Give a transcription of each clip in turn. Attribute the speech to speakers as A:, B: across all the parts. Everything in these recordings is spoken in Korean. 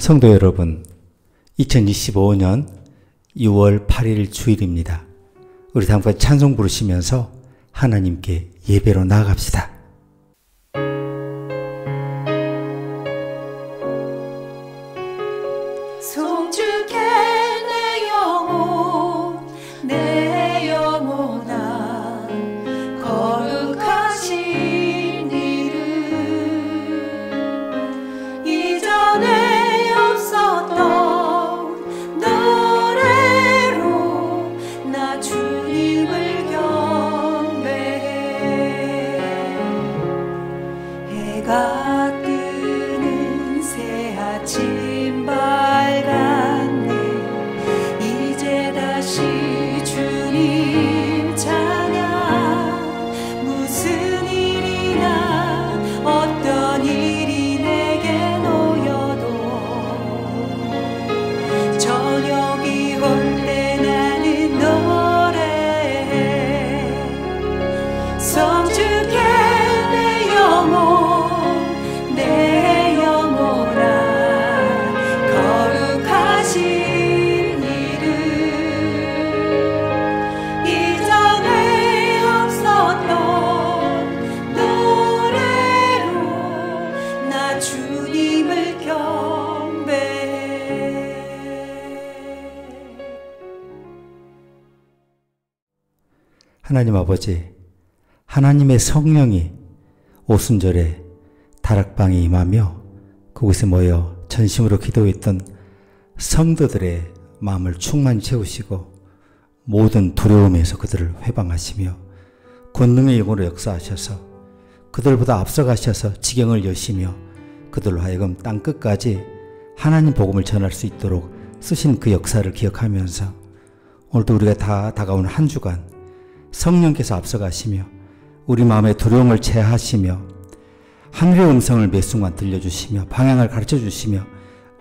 A: 성도 여러분, 2025년 6월 8일 주일입니다. 우리 다 함께 찬송 부르시면서 하나님께 예배로 나아갑시다.
B: 송축해 내 영혼 내 영혼아 거룩하신 이름 이전에 없었던 노래로 나 주님을 경배해. 해가 뜨는 새 아침 밝았네. 이제 다시 주님 찬양. 무슨 일이나 어떤 일이 내게 놓여도 저녁이 올 때 나는 노래해. 성축해 내 영혼 내 영혼아 거룩하신 이름 이전에 없었던 노래로 나 주님을 경배해.
A: 하나님 아버지, 하나님의 성령이 오순절에 다락방에 임하며 그곳에 모여 전심으로 기도했던 성도들의 마음을 충만히 채우시고 모든 두려움에서 그들을 회방하시며 권능의 영으로 역사하셔서 그들보다 앞서가셔서 지경을 여시며 그들로 하여금 땅끝까지 하나님 복음을 전할 수 있도록 쓰신 그 역사를 기억하면서 오늘도 우리가 다 다가오는 한 주간 성령께서 앞서가시며 우리 마음의 두려움을 제하시며 하늘의 음성을 매 순간 들려주시며 방향을 가르쳐주시며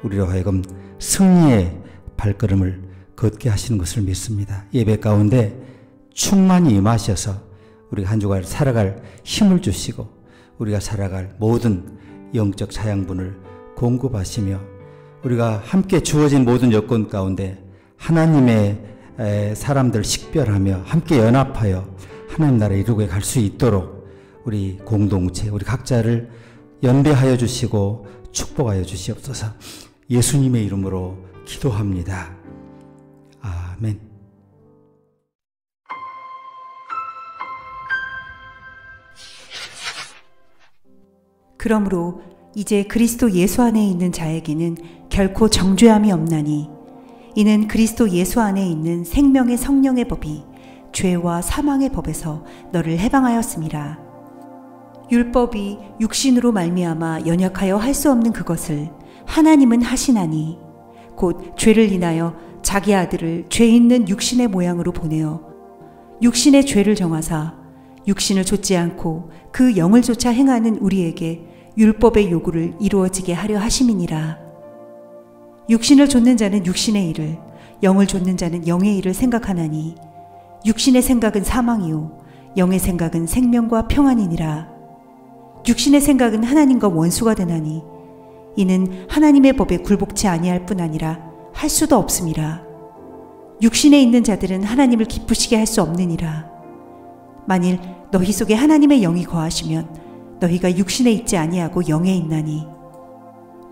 A: 우리로 하여금 승리의 발걸음을 걷게 하시는 것을 믿습니다. 예배 가운데 충만히 임하셔서 우리가 한 주간 살아갈 힘을 주시고 우리가 살아갈 모든 영적 자양분을 공급하시며 우리가 함께 주어진 모든 여건 가운데 하나님의 사람들을 식별하며 함께 연합하여 하나님 나라에 이루게 갈 수 있도록 우리 공동체, 우리 각자를 연배하여 주시고 축복하여 주시옵소서. 예수님의 이름으로 기도합니다. 아멘.
C: 그러므로 이제 그리스도 예수 안에 있는 자에게는 결코 정죄함이 없나니 이는 그리스도 예수 안에 있는 생명의 성령의 법이 죄와 사망의 법에서 너를 해방하였음이라. 율법이 육신으로 말미암아 연약하여 할 수 없는 그것을 하나님은 하시나니 곧 죄를 인하여 자기 아들을 죄 있는 육신의 모양으로 보내어 육신의 죄를 정하사 육신을 좇지 않고 그 영을 좇아 행하는 우리에게 율법의 요구를 이루어지게 하려 하심이니라. 육신을 좇는 자는 육신의 일을, 영을 좇는 자는 영의 일을 생각하나니 육신의 생각은 사망이요 영의 생각은 생명과 평안이니라. 육신의 생각은 하나님과 원수가 되나니 이는 하나님의 법에 굴복치 아니할 뿐 아니라 할 수도 없음이라. 육신에 있는 자들은 하나님을 기쁘시게 할 수 없느니라. 만일 너희 속에 하나님의 영이 거하시면 너희가 육신에 있지 아니하고 영에 있나니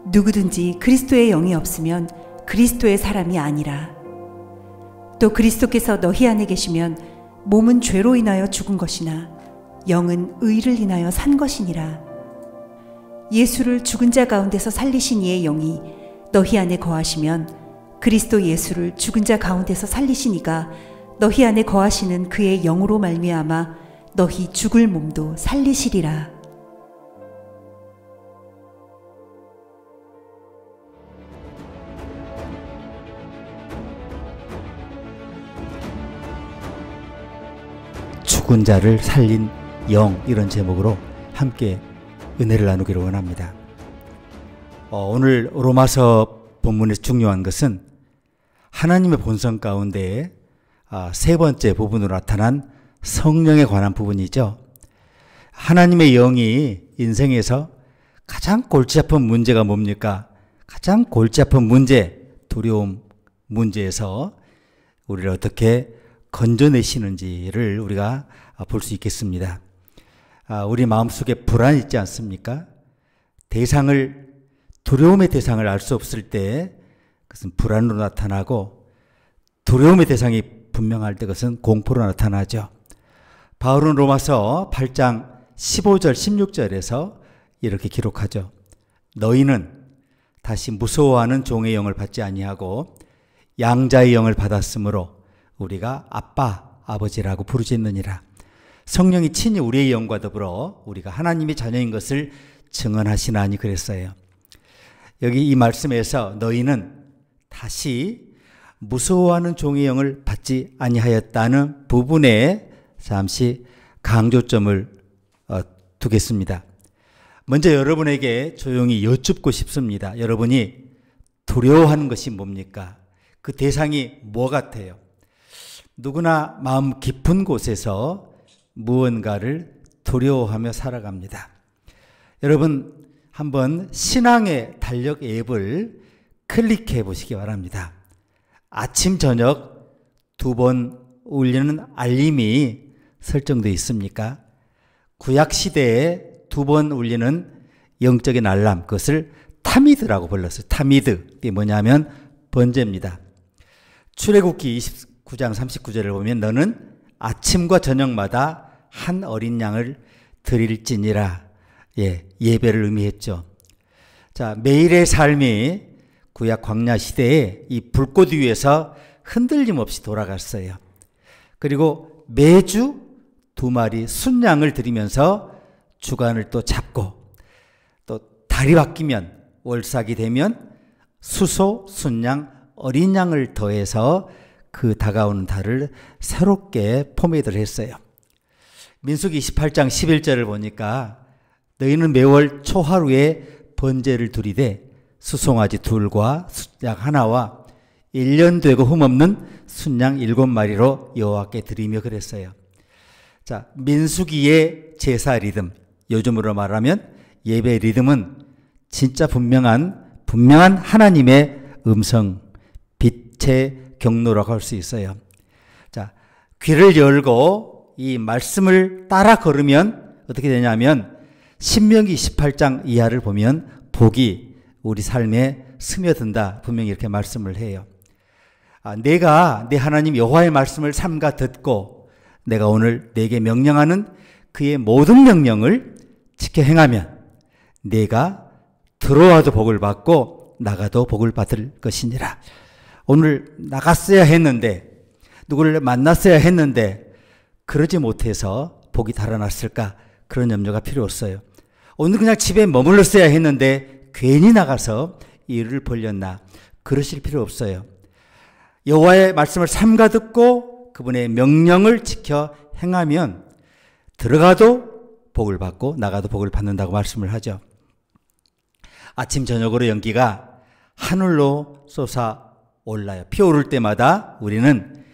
C: 누구든지 그리스도의 영이 없으면 그리스도의 사람이 아니라. 또 그리스도께서 너희 안에 계시면 몸은 죄로 인하여 죽은 것이나 영은 의를 인하여 산 것이니라. 예수를 죽은 자 가운데서 살리신 이의 영이 너희 안에 거하시면 그리스도 예수를 죽은 자 가운데서 살리신 이가 너희 안에 거하시는 그의 영으로 말미암아 너희 죽을 몸도 살리시리라.
A: 죽은 자를 살린 영, 이런 제목으로 함께 은혜를 나누기를 원합니다. 오늘 로마서 본문에서 중요한 것은 하나님의 본성 가운데 세 번째 부분으로 나타난 성령에 관한 부분이죠. 하나님의 영이 인생에서 가장 골치 아픈 문제가 뭡니까? 가장 골치 아픈 문제, 두려움 문제에서 우리를 어떻게 건져내시는지를 우리가 볼 수 있겠습니다. 우리 마음속에 불안이 있지 않습니까? 두려움의 대상을 알 수 없을 때 그것은 불안으로 나타나고, 두려움의 대상이 분명할 때 그것은 공포로 나타나죠. 바울은 로마서 8장 15절 16절에서 이렇게 기록하죠. 너희는 다시 무서워하는 종의 영을 받지 아니하고 양자의 영을 받았으므로 우리가 아빠, 아버지라고 부르짖느니라. 성령이 친히 우리의 영과 더불어 우리가 하나님의 자녀인 것을 증언하시나니 그랬어요. 여기 이 말씀에서 너희는 다시 무서워하는 종의 영을 받지 아니하였다는 부분에 잠시 강조점을 두겠습니다. 먼저 여러분에게 조용히 여쭙고 싶습니다. 여러분이 두려워하는 것이 뭡니까? 그 대상이 뭐 같아요? 누구나 마음 깊은 곳에서 무언가를 두려워하며 살아갑니다. 여러분 한번 신앙의 달력 앱을 클릭해 보시기 바랍니다. 아침 저녁 2번 울리는 알림이 설정되어 있습니까? 구약시대에 2번 울리는 영적인 알람, 그것을 타미드라고 불렀어요. 타미드. 이게 뭐냐면 번제입니다. 출애굽기 29장 39절을 보면 너는 아침과 저녁마다 한 어린 양을 드릴지니라. 예배를 의미했죠. 자, 매일의 삶이 구약 광야 시대에 이 불꽃 위에서 흔들림 없이 돌아갔어요. 그리고 매주 2마리 순양을 드리면서 주간을 또 잡고, 또 달이 바뀌면 월삭이 되면 수소, 순양, 어린 양을 더해서 그 다가오는 달을 새롭게 포매드를 했어요. 민수기 28장 11절을 보니까 너희는 매월 초하루에 번제를 드리되 수송아지 2과 순양 1와 1년 되고 흠없는 순양 7마리로 여호와께 드리며 그랬어요. 자, 민수기의 제사 리듬, 요즘으로 말하면 예배 리듬은 진짜 분명한 하나님의 음성, 빛의 경로라고 할 수 있어요. 자, 귀를 열고 이 말씀을 따라 걸으면 어떻게 되냐면 신명기 28장 이하를 보면 복이 우리 삶에 스며든다, 분명히 이렇게 말씀을 해요. 내가 내 하나님 여호와의 말씀을 삼가 듣고 내가 오늘 내게 명령하는 그의 모든 명령을 지켜 행하면 내가 들어와도 복을 받고 나가도 복을 받을 것이니라. 오늘 나갔어야 했는데, 누구를 만났어야 했는데 그러지 못해서 복이 달아났을까? 그런 염려가 필요 없어요. 오늘 그냥 집에 머물렀어야 했는데 괜히 나가서 일을 벌렸나? 그러실 필요 없어요. 여호와의 말씀을 삼가 듣고 그분의 명령을 지켜 행하면 들어가도 복을 받고 나가도 복을 받는다고 말씀을 하죠. 아침 저녁으로 연기가 하늘로 솟아올라요. 피어오를 때마다 우리는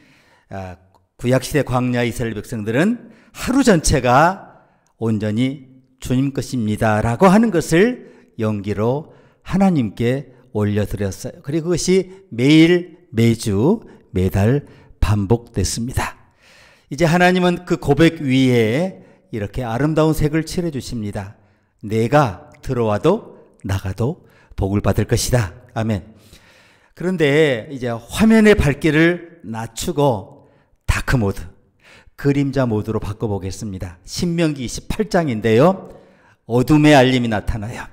A: 구약시대 광야 이스라엘 백성들은 하루 전체가 온전히 주님 것입니다 라고 하는 것을 연기로 하나님께 올려드렸어요. 그리고 그것이 매일, 매주, 매달 반복됐습니다. 이제 하나님은 그 고백 위에 이렇게 아름다운 색을 칠해 주십니다. 내가 들어와도 나가도 복을 받을 것이다. 아멘. 그런데 이제 화면의 밝기를 낮추고 다크 모드, 그림자 모드로 바꿔보겠습니다. 신명기 28장인데요. 어둠의 알림이 나타나요.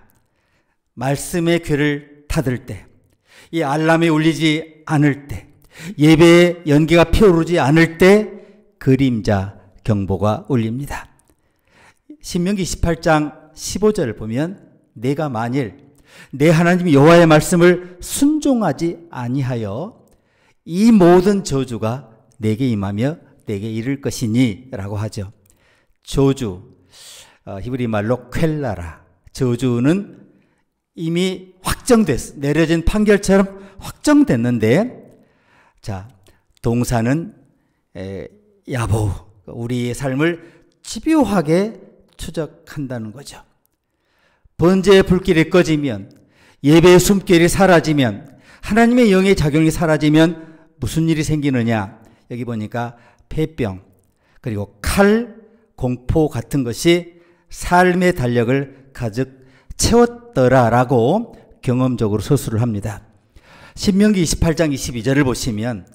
A: 말씀의 귀를 닫을 때, 이 알람이 울리지 않을 때, 예배의 연기가 피어오르지 않을 때 그림자 경보가 울립니다. 신명기 28장 15절을 보면 내가 만일 내 하나님 여호와의 말씀을 순종하지 아니하여 이 모든 저주가 내게 임하며 내게 이를 것이니 라고 하죠. 저주, 히브리 말로 퀼라라. 저주는 이미 확정됐어. 내려진 판결처럼 확정됐는데, 자, 동사는 야보, 우리의 삶을 집요하게 추적한다는 거죠. 번제의 불길이 꺼지면, 예배의 숨결이 사라지면, 하나님의 영의 작용이 사라지면 무슨 일이 생기느냐? 여기 보니까 폐병, 그리고 칼, 공포 같은 것이 삶의 달력을 가득 채웠더라라고 경험적으로 서술을 합니다. 신명기 28장 22절을 보시면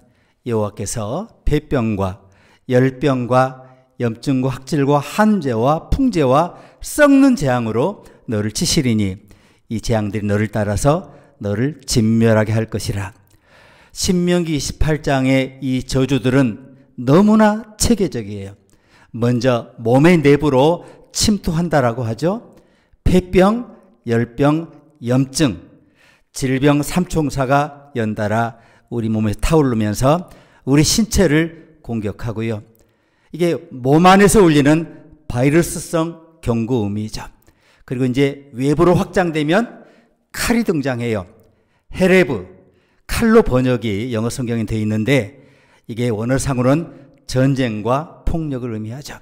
A: 여호와께서 폐병과 열병과 염증과 학질과 한재와 풍재와 썩는 재앙으로 너를 치시리니 이 재앙들이 너를 따라서 너를 진멸하게 할 것이라. 신명기 28장의 이 저주들은 너무나 체계적이에요. 먼저 몸의 내부로 침투한다라고 하죠. 폐병, 열병, 염증, 질병 삼총사가 연달아 우리 몸에 타오르면서 우리 신체를 공격하고요. 이게 몸 안에서 울리는 바이러스성 경고음이죠. 그리고 이제 외부로 확장되면 칼이 등장해요. 헤레브, 칼로 번역이 영어 성경에 되어 있는데 이게 원어상으로는 전쟁과 폭력을 의미하죠.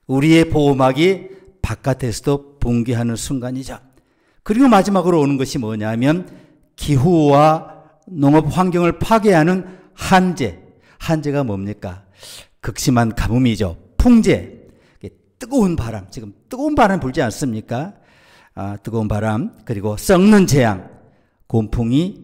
A: 우리의 보호막이 바깥에서도 붕괴하는 순간이죠. 그리고 마지막으로 오는 것이 뭐냐면 기후와 농업 환경을 파괴하는 한재. 한재가 뭡니까? 극심한 가뭄이죠. 풍재, 뜨거운 바람, 지금 뜨거운 바람 불지 않습니까? 뜨거운 바람, 그리고 썩는 재앙, 곰팡이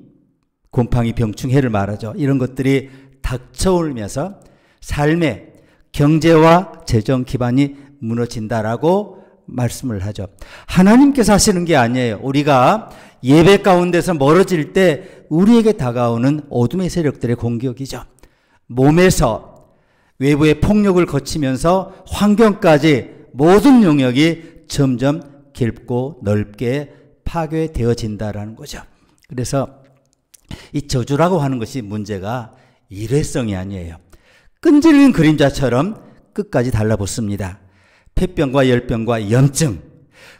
A: 병충해를 말하죠. 이런 것들이 닥쳐오면서 삶의 경제와 재정 기반이 무너진다라고 말씀을 하죠. 하나님께서 하시는 게 아니에요. 우리가 예배 가운데서 멀어질 때 우리에게 다가오는 어둠의 세력들의 공격이죠. 몸에서 외부의 폭력을 거치면서 환경까지 모든 영역이 점점 깊고 넓게 파괴되어진다라는 거죠. 그래서 이 저주라고 하는 것이 문제가 일회성이 아니에요. 끈질긴 그림자처럼 끝까지 달라붙습니다. 폐병과 열병과 염증,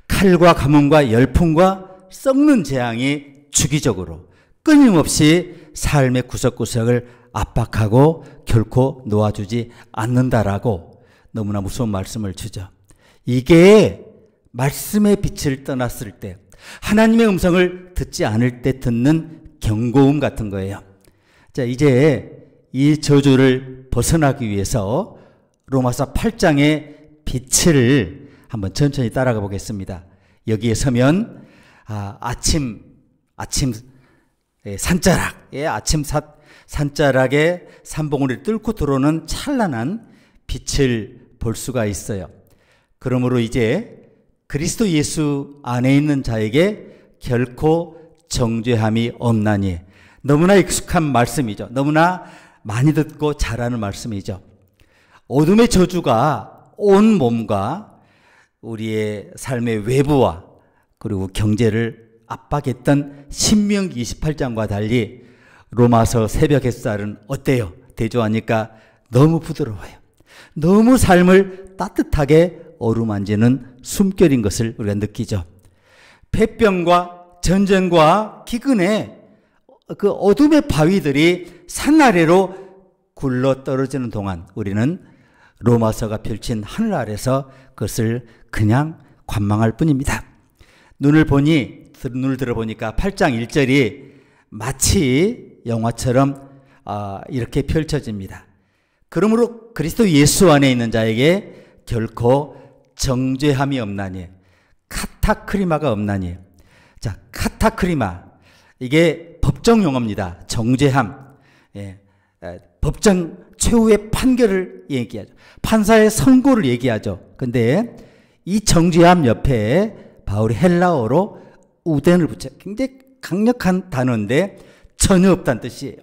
A: 칼과 가뭄과 열풍과 썩는 재앙이 주기적으로 끊임없이 삶의 구석구석을 압박하고 결코 놓아주지 않는다라고 너무나 무서운 말씀을 주죠. 이게 말씀의 빛을 떠났을 때, 하나님의 음성을 듣지 않을 때 듣는 경고음 같은 거예요. 자, 이제 이 저주를 벗어나기 위해서 로마서 8장의 빛을 한번 천천히 따라가 보겠습니다. 여기에 서면 아침 산자락, 산자락에 산봉우리를 뚫고 들어오는 찬란한 빛을 볼 수가 있어요. 그러므로 이제 그리스도 예수 안에 있는 자에게 결코 정죄함이 없나니, 너무나 익숙한 말씀이죠. 너무나 많이 듣고 잘 아는 말씀이죠. 어둠의 저주가 온 몸과 우리의 삶의 외부와 그리고 경제를 압박했던 신명기 28장과 달리 로마서 새벽 햇살은 어때요? 대조하니까 너무 부드러워요. 너무 삶을 따뜻하게 어루만지는 숨결인 것을 우리가 느끼죠. 폐병과 전쟁과 기근에 그 어둠의 바위들이 산 아래로 굴러 떨어지는 동안 우리는 로마서가 펼친 하늘 아래서 그것을 그냥 관망할 뿐입니다. 눈을 들어보니까 8장 1절이 마치 영화처럼 이렇게 펼쳐집니다. 그러므로 그리스도 예수 안에 있는 자에게 결코 정죄함이 없나니, 카타크리마가 없나니. 자, 카타크리마, 이게 법정 용어입니다. 정죄함, 법정 최후의 판결을 얘기하죠. 판사의 선고를 얘기하죠. 근데 이 정죄함 옆에 바울이 헬라어로 우덴을 붙여요. 굉장히 강력한 단어인데 전혀 없다는 뜻이에요.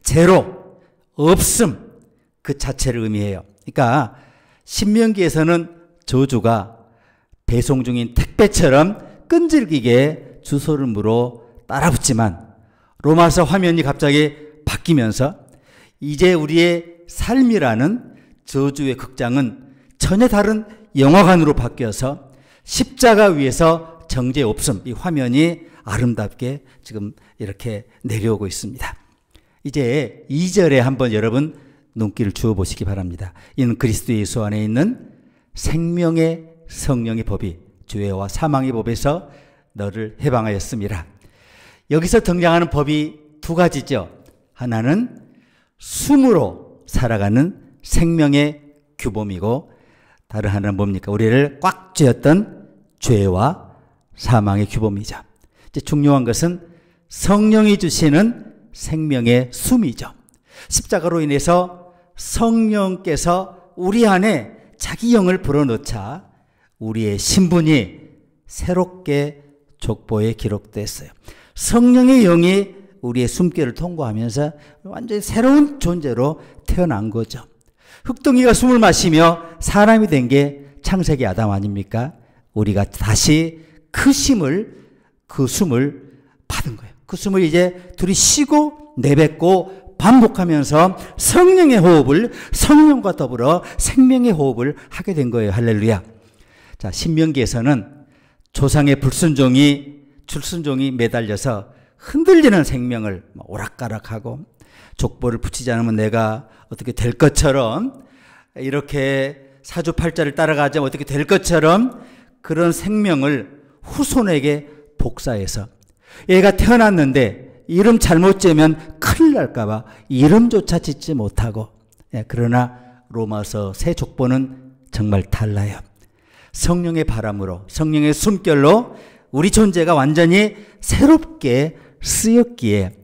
A: 제로, 없음, 그 자체를 의미해요. 그러니까 신명기에서는 저주가 배송 중인 택배처럼 끈질기게 주소를 물어 따라붙지만 로마서 화면이 갑자기 바뀌면서 이제 우리의 삶이라는 저주의 극장은 전혀 다른 영화관으로 바뀌어서 십자가 위에서 정죄 없음, 이 화면이 아름답게 지금 이렇게 내려오고 있습니다. 이제 2절에 한번 여러분 눈길을 주어 보시기 바랍니다. 이는 그리스도 예수 안에 있는 생명의 성령의 법이 죄와 사망의 법에서 너를 해방하였음이라. 여기서 등장하는 법이 두 가지죠. 하나는 숨으로 살아가는 생명의 규범이고, 다른 하나는 뭡니까? 우리를 꽉 쥐었던 죄와 사망의 규범이죠. 이제 중요한 것은 성령이 주시는 생명의 숨이죠. 십자가로 인해서 성령께서 우리 안에 자기 영을 불어넣자 우리의 신분이 새롭게 족보에 기록됐어요. 성령의 영이 우리의 숨결을 통과하면서 완전히 새로운 존재로 태어난 거죠. 흙둥이가 숨을 마시며 사람이 된 게 창세기 아담 아닙니까? 우리가 다시 그 숨을 받은 거예요. 그 숨을 이제 둘이 쉬고 내뱉고 반복하면서 성령의 호흡을, 성령과 더불어 생명의 호흡을 하게 된 거예요. 할렐루야. 자, 신명기에서는 조상의 출순종이 매달려서 흔들리는 생명을 오락가락하고, 족보를 붙이지 않으면 내가 어떻게 될 것처럼, 이렇게 사주팔자를 따라가지 않으면 어떻게 될 것처럼 그런 생명을 후손에게 복사해서, 얘가 태어났는데 이름 잘못 지으면 큰일 날까봐 이름조차 짓지 못하고, 그러나 로마서 새 족보는 정말 달라요. 성령의 바람으로, 성령의 숨결로 우리 존재가 완전히 새롭게 쓰였기에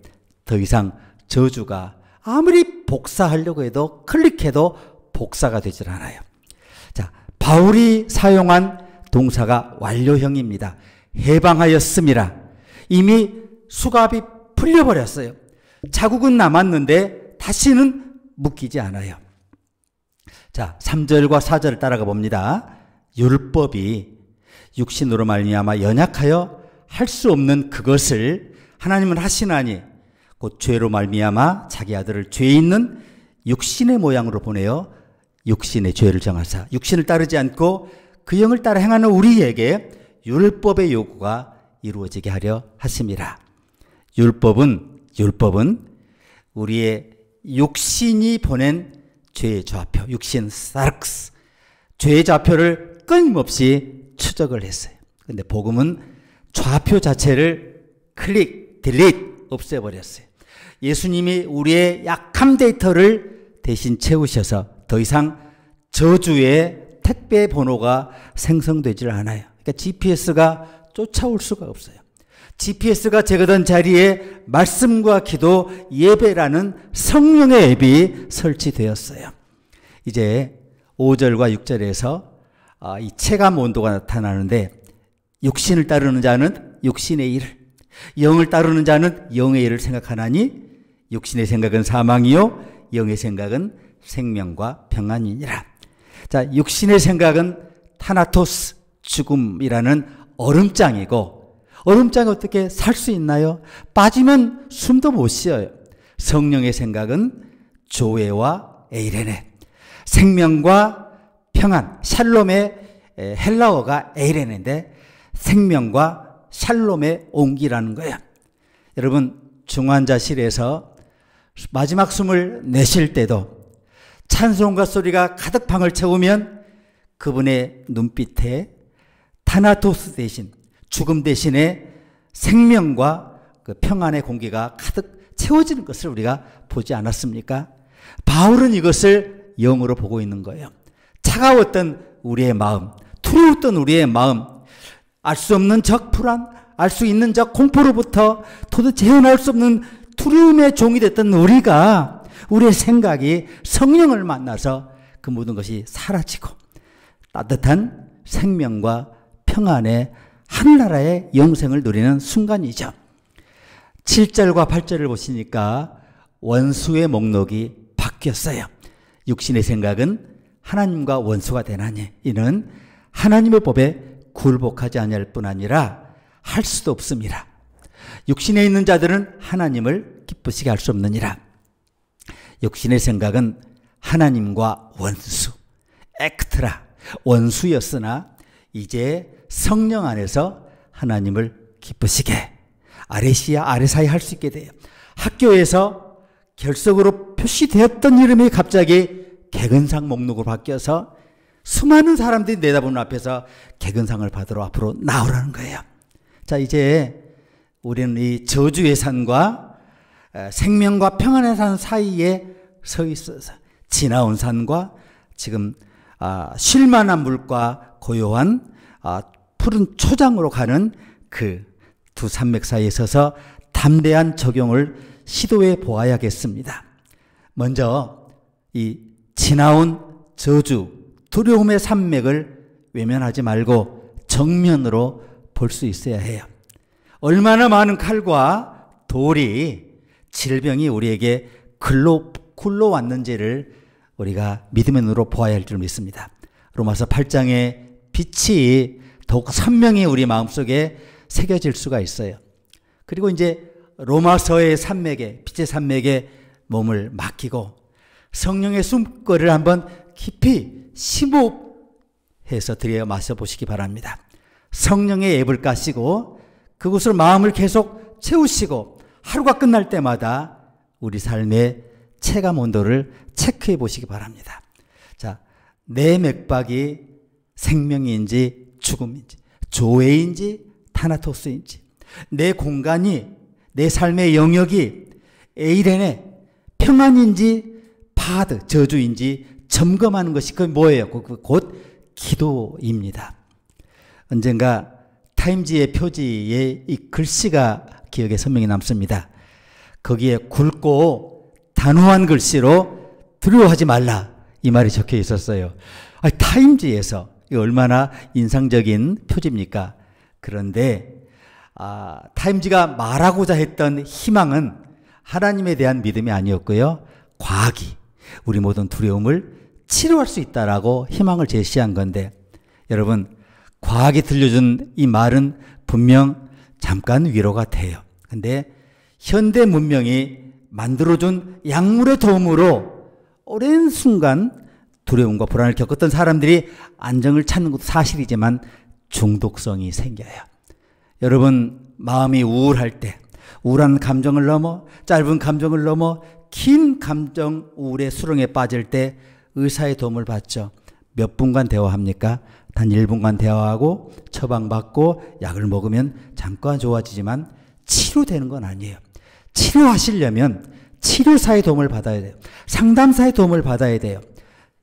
A: 더 이상 저주가 아무리 복사하려고 해도, 클릭해도 복사가 되질 않아요. 자, 바울이 사용한 동사가 완료형입니다. 해방하였음이라. 이미 수갑이 풀려버렸어요. 자국은 남았는데 다시는 묶이지 않아요. 자, 3절과 4절을 따라가 봅니다. 율법이 육신으로 말미암아 연약하여 할 수 없는 그것을 하나님은 하시나니 곧 죄로 말미암아 자기 아들을 죄 있는 육신의 모양으로 보내어 육신의 죄를 정하사 육신을 따르지 않고 그 영을 따라 행하는 우리에게 율법의 요구가 이루어지게 하려 하심이라. 율법은 우리의 육신이 보낸 죄의 좌표, 육신 사르크스, 죄의 좌표를 끊임없이 추적을 했어요. 근데 복음은 좌표 자체를 클릭, 딜리트, 없애버렸어요. 예수님이 우리의 약함 데이터를 대신 채우셔서 더 이상 저주의 택배 번호가 생성되질 않아요. 그러니까 GPS가 쫓아올 수가 없어요. GPS가 제거된 자리에 말씀과 기도, 예배라는 성령의 앱이 설치되었어요. 이제 5절과 6절에서 이 체감 온도가 나타나는데, 육신을 따르는 자는 육신의 일을, 영을 따르는 자는 영의 일을 생각하나니 육신의 생각은 사망이요 영의 생각은 생명과 평안이니라. 자, 육신의 생각은 타나토스, 죽음이라는 얼음장이고, 얼음장에 어떻게 살 수 있나요? 빠지면 숨도 못 쉬어요. 성령의 생각은 조에와 에이레네, 생명과 평안, 샬롬의 헬라어가 에이레네인데 생명과 샬롬의 온기라는 거예요. 여러분, 중환자실에서 마지막 숨을 내쉴 때도 찬송가 소리가 가득 방을 채우면 그분의 눈빛에 타나토스 대신, 죽음 대신에 생명과 그 평안의 공기가 가득 채워지는 것을 우리가 보지 않았습니까? 바울은 이것을 영으로 보고 있는 거예요. 차가웠던 우리의 마음, 두려웠던 우리의 마음, 알 수 없는 적 불안, 알 수 있는 적 공포로부터 도대체 헤어나올 수 없는 두려움의 종이 됐던 우리가, 우리의 생각이 성령을 만나서 그 모든 것이 사라지고 따뜻한 생명과 평안의 하늘나라의 영생을 누리는 순간이죠. 7절과 8절을 보시니까 원수의 목록이 바뀌었어요. 육신의 생각은 하나님과 원수가 되나니 이는 하나님의 법에 굴복하지 아니할 뿐 아니라 할 수도 없음이라. 육신에 있는 자들은 하나님을 기쁘시게 할 수 없느니라. 육신의 생각은 하나님과 원수, 액트라, 원수였으나 이제 성령 안에서 하나님을 기쁘시게, 아레시아, 아레사이 할 수 있게 돼요. 학교에서 결석으로 표시되었던 이름이 갑자기 개근상 목록으로 바뀌어서 수많은 사람들이 내다보는 앞에서 개근상을 받으러 앞으로 나오라는 거예요. 자, 이제 우리는 이 저주의 산과 생명과 평안의 산 사이에 서 있어서 지나온 산과 지금 쉴만한 물과 고요한 푸른 초장으로 가는 그 두 산맥 사이에 서서 담대한 적용을 시도해 보아야겠습니다. 먼저 이 지나온 저주, 두려움의 산맥을 외면하지 말고 정면으로 볼 수 있어야 해요. 얼마나 많은 칼과 돌이 질병이 우리에게 굴러왔는지를 우리가 믿음의 눈으로 보아야 할 줄 믿습니다. 로마서 8장의 빛이 더욱 선명히 우리 마음속에 새겨질 수가 있어요. 그리고 이제 로마서의 산맥에, 빛의 산맥에 몸을 맡기고 성령의 숨결을 한번 깊이 심호흡해서 들여 마셔보시기 바랍니다. 성령의 앱을 까시고 그곳을 마음을 계속 채우시고 하루가 끝날 때마다 우리 삶의 체감 온도를 체크해 보시기 바랍니다. 자, 내 맥박이 생명인지 죽음인지, 조회인지 타나토스인지, 내 공간이, 내 삶의 영역이 에이렌의 평안인지 파드, 저주인지 점검하는 것이 그게 뭐예요? 곧 기도입니다. 언젠가 타임지의 표지에 이 글씨가 기억에 선명히 남습니다. 거기에 굵고 단호한 글씨로 두려워하지 말라, 이 말이 적혀 있었어요. 타임지에서 얼마나 인상적인 표지입니까? 그런데 타임지가 말하고자 했던 희망은 하나님에 대한 믿음이 아니었고요, 과학이 우리 모든 두려움을 치료할 수 있다라고 희망을 제시한 건데, 여러분, 과학이 들려준 이 말은 분명 잠깐 위로가 돼요. 근데 현대 문명이 만들어준 약물의 도움으로 오랜 순간 두려움과 불안을 겪었던 사람들이 안정을 찾는 것도 사실이지만 중독성이 생겨요. 여러분, 마음이 우울할 때, 우울한 감정을 넘어, 짧은 감정을 넘어 긴 감정 우울의 수렁에 빠질 때 의사의 도움을 받죠. 몇 분간 대화합니까? 단 1분간 대화하고 처방받고 약을 먹으면 잠깐 좋아지지만 치료되는 건 아니에요. 치료하시려면 치료사의 도움을 받아야 돼요. 상담사의 도움을 받아야 돼요.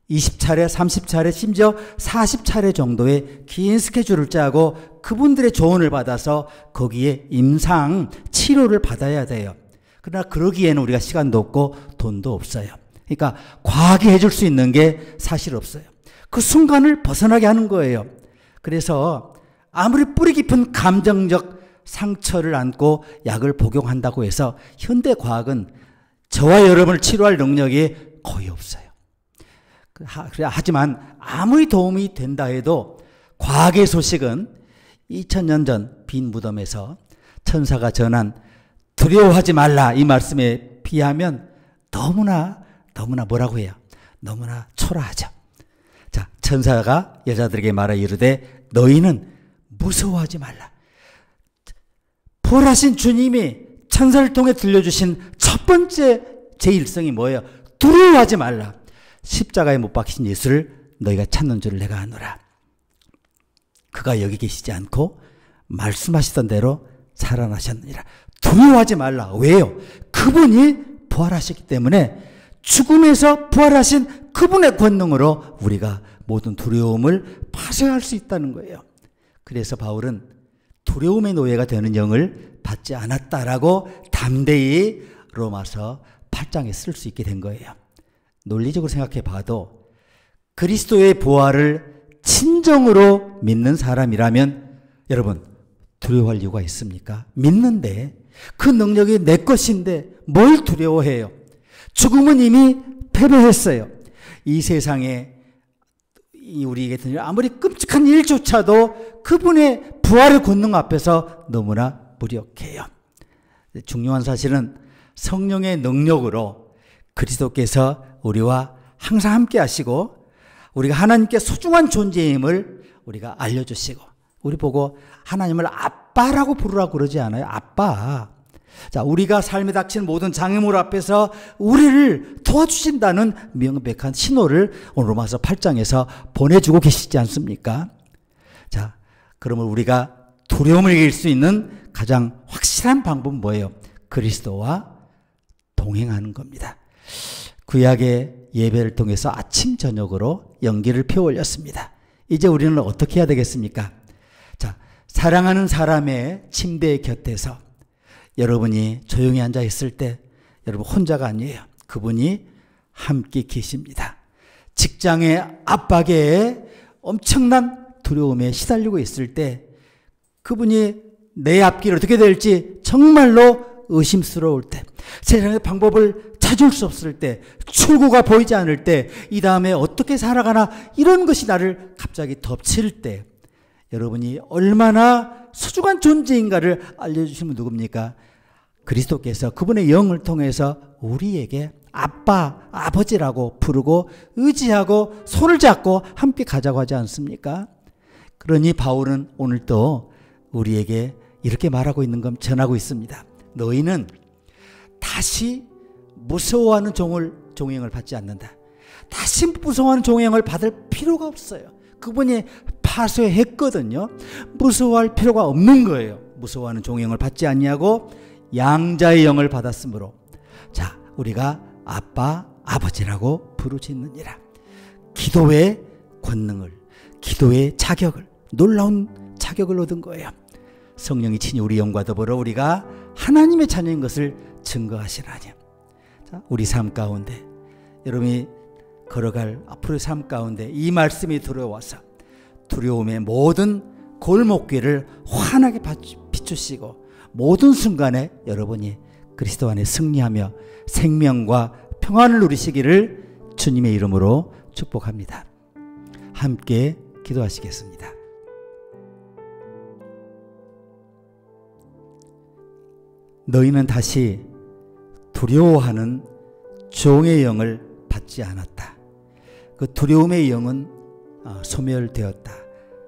A: 20차례, 30차례, 심지어 40차례 정도의 긴 스케줄을 짜고 그분들의 조언을 받아서 거기에 임상 치료를 받아야 돼요. 그러나 그러기에는 우리가 시간도 없고 돈도 없어요. 그러니까 과하게 해줄 수 있는 게 사실 없어요. 그 순간을 벗어나게 하는 거예요. 그래서 아무리 뿌리 깊은 감정적 상처를 안고 약을 복용한다고 해서 현대 과학은 저와 여러분을 치료할 능력이 거의 없어요. 하지만 아무리 도움이 된다 해도 과학의 소식은 2000년 전 빈 무덤에서 천사가 전한 두려워하지 말라, 이 말씀에 비하면 너무나 뭐라고 해요? 너무나 초라하죠. 자, 천사가 여자들에게 말하 이르되 너희는 무서워하지 말라. 부활하신 주님이 천사를 통해 들려주신 첫 번째 제1성이 뭐예요? 두려워하지 말라. 십자가에 못 박히신 예수를 너희가 찾는 줄을 내가 아노라. 그가 여기 계시지 않고 말씀하시던 대로 살아나셨느니라. 두려워하지 말라. 왜요? 그분이 부활하셨기 때문에 죽음에서 부활하신 그분의 권능으로 우리가 모든 두려움을 파쇄할 수 있다는 거예요. 그래서 바울은 두려움의 노예가 되는 영을 받지 않았다라고 담대히 로마서 8장에 쓸 수 있게 된 거예요. 논리적으로 생각해 봐도 그리스도의 부활을 친정으로 믿는 사람이라면 여러분, 두려워할 이유가 있습니까? 믿는데 그 능력이 내 것인데 뭘 두려워해요? 죽음은 이미 패배했어요. 이 세상에 우리에게 드는 아무리 끔찍한 일조차도 그분의 부활의 권능 앞에서 너무나 무력해요. 중요한 사실은 성령의 능력으로 그리스도께서 우리와 항상 함께 하시고 우리가 하나님께 소중한 존재임을 우리가 알려주시고, 우리 보고 하나님을 아빠라고 부르라고 그러지 않아요. 아빠. 자, 우리가 삶에 닥치는 모든 장애물 앞에서 우리를 도와주신다는 명백한 신호를 오늘 로마서 8장에서 보내주고 계시지 않습니까? 자, 그러면 우리가 두려움을 이길 수 있는 가장 확실한 방법은 뭐예요? 그리스도와 동행하는 겁니다. 구약의 예배를 통해서 아침 저녁으로 연기를 펴 올렸습니다. 이제 우리는 어떻게 해야 되겠습니까? 자, 사랑하는 사람의 침대 곁에서 여러분이 조용히 앉아 있을 때 여러분 혼자가 아니에요. 그분이 함께 계십니다. 직장의 압박에 엄청난 두려움에 시달리고 있을 때 그분이 내 앞길 어떻게 될지 정말로 의심스러울 때, 세상의 방법을 찾을 수 없을 때, 출구가 보이지 않을 때, 이 다음에 어떻게 살아가나 이런 것이 나를 갑자기 덮칠 때 여러분이 얼마나 소중한 존재인가를 알려주시면 누굽니까? 그리스도께서 그분의 영을 통해서 우리에게 아빠, 아버지라고 부르고 의지하고 손을 잡고 함께 가자고 하지 않습니까? 그러니 바울은 오늘 또 우리에게 이렇게 말하고 있는 건 전하고 있습니다. 너희는 다시 무서워하는 종행을 받지 않는다. 다시 무서워하는 종행을 받을 필요가 없어요. 그분이 파쇄했거든요. 무서워할 필요가 없는 거예요. 무서워하는 종행을 받지 아니하고 양자의 영을 받았으므로 자 우리가 아빠 아버지라고 부르짖느니라. 기도의 권능을, 기도의 자격을, 놀라운 자격을 얻은 거예요. 성령이 친히 우리 영과 더불어 우리가 하나님의 자녀인 것을 증거하시라니. 자, 우리 삶 가운데 여러분이 걸어갈 앞으로의 삶 가운데 이 말씀이 들어와서 두려움의 모든 골목길을 환하게 비추시고 모든 순간에 여러분이 그리스도 안에 승리하며 생명과 평안을 누리시기를 주님의 이름으로 축복합니다. 함께 기도하시겠습니다. 너희는 다시 두려워하는 종의 영을 받지 않았다. 그 두려움의 영은 소멸되었다.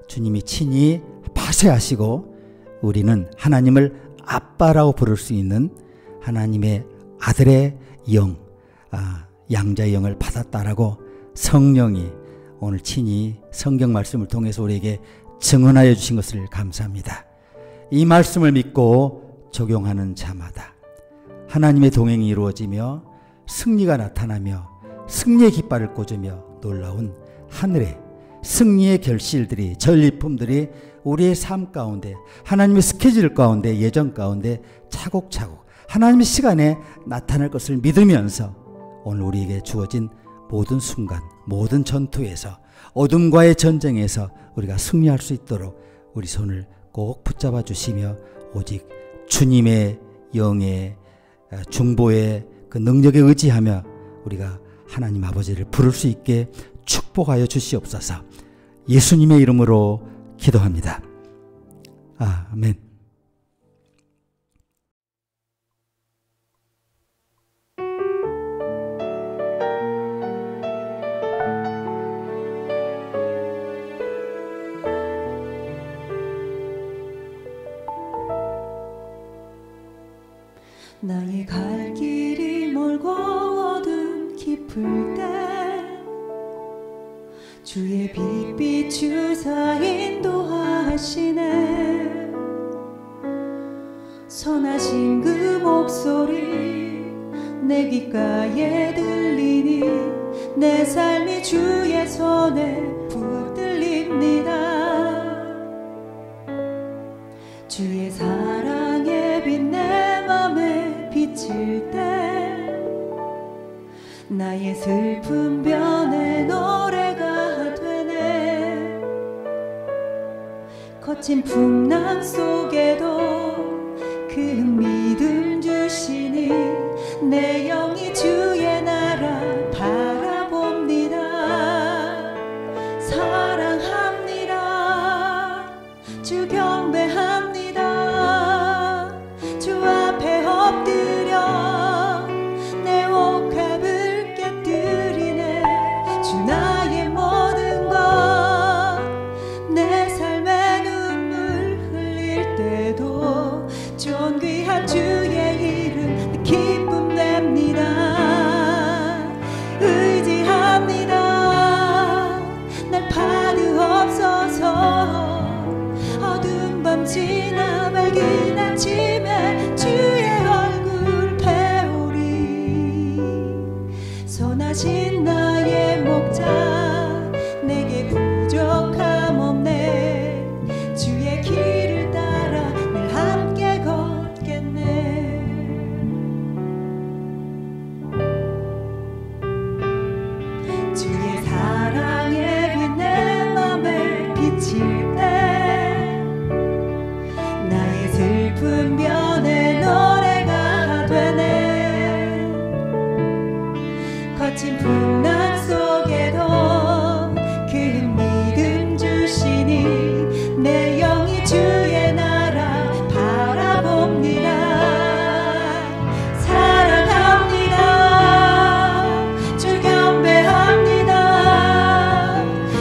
A: 주님이 친히 파쇄하시고 우리는 하나님을 아빠라고 부를 수 있는 하나님의 아들의 영, 양자의 영을 받았다라고 성령이 오늘 친히 성경 말씀을 통해서 우리에게 증언하여 주신 것을 감사합니다. 이 말씀을 믿고 적용하는 자마다 하나님의 동행이 이루어지며 승리가 나타나며 승리의 깃발을 꽂으며 놀라운 하늘의 승리의 결실들이, 전리품들이 우리의 삶 가운데, 하나님의 스케줄 가운데, 예정 가운데 차곡차곡 하나님의 시간에 나타날 것을 믿으면서 오늘 우리에게 주어진 모든 순간, 모든 전투에서, 어둠과의 전쟁에서 우리가 승리할 수 있도록 우리 손을 꼭 붙잡아 주시며 오직 주님의 영의 중보의 그 능력에 의지하며 우리가 하나님 아버지를 부를 수 있게 축복하여 주시옵소서. 예수님의 이름으로 기도합니다. 아멘.
B: 나의 갈 길이 멀고 어둠 깊을 때 주의 빛 비추사 인도하시네. 선하신 그 목소리 내 귓가에 들리니 내 삶이 주의 손에 붙들립니다. 주의 사랑의 빛 내 맘에 비칠 때 나의 슬픈 변에 노래가 되네. 거친 풍랑 속에도 그 믿음 주시니 내 영이 주의 나라 바라봅니다. 사랑합니다. 주 경배합니다. 주 앞에 엎드려 내 옥합을 깨뜨리네. 주 나의 모든 것 내 삶의 눈물 흘릴 때도 존귀한 주의 이름 기쁨 냅니다. 아침에 주의 얼굴 배우리. 선하신 나의 목자 내게 부족함 없네. 주의 길을 따라 늘 함께 걷겠네. 주의 사랑의 빛 내 맘에 비칠 때 나의 슬픈 변에 노래가 되네. 거친 풍랑 속에도 큰 믿음 주시니 내 영이 주의 나라 바라봅니다. 사랑합니다. 주 경배합니다.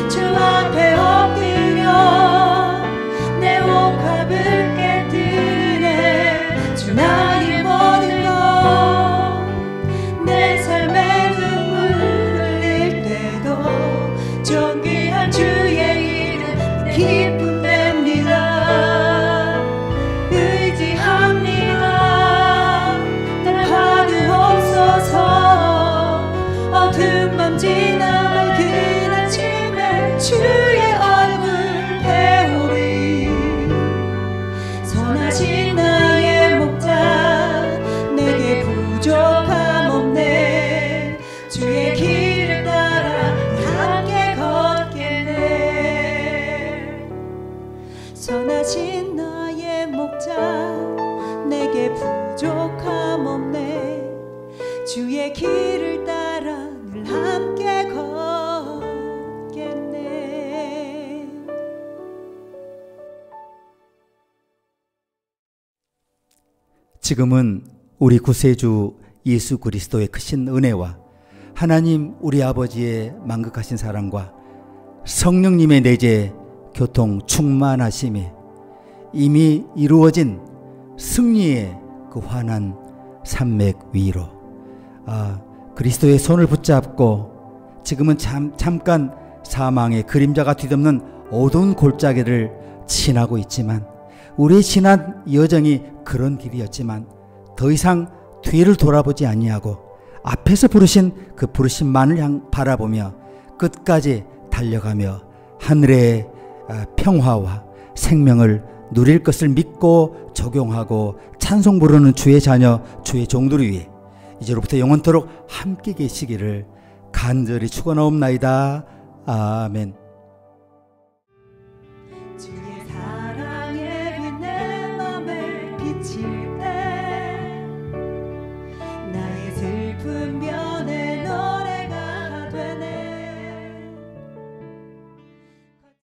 B: 주 앞에 엎드려 내 옥합을 깨뜨리네. 주 나의 모든 것 내 삶의 눈물 흘릴 때도 존귀한 주의 이름 기쁨 됩니다. 의지합니다. 날 봐주옵소서. 어두운 밤 지나 맑은 아침에 주의 얼굴 배우리. 선하신 나의 목자 내게 부족함 없네. 주의 길을 따라 함께 걷겠네. 선하신 나의 목자 내게 부족함 없네. 주의 길을 따라 늘 함께 걷겠네.
A: 지금은 우리 구세주 예수 그리스도의 크신 은혜와 하나님 우리 아버지의 만극하신 사랑과 성령님의 내재 교통 충만하심이 이미 이루어진 승리의 그 환한 산맥 위로 그리스도의 손을 붙잡고 지금은 잠깐 사망의 그림자가 뒤덮는 어두운 골짜기를 지나고 있지만 우리의 지난 여정이 그런 길이었지만 더 이상 뒤를 돌아보지 아니하고 앞에서 부르신 그 부르심만을 바라보며 끝까지 달려가며 하늘의 평화와 생명을 누릴 것을 믿고 적용하고 찬송 부르는 주의 자녀 주의 종들을 위해 이제로부터 영원토록 함께 계시기를 간절히 축원하옵나이다. 아멘.
B: 주의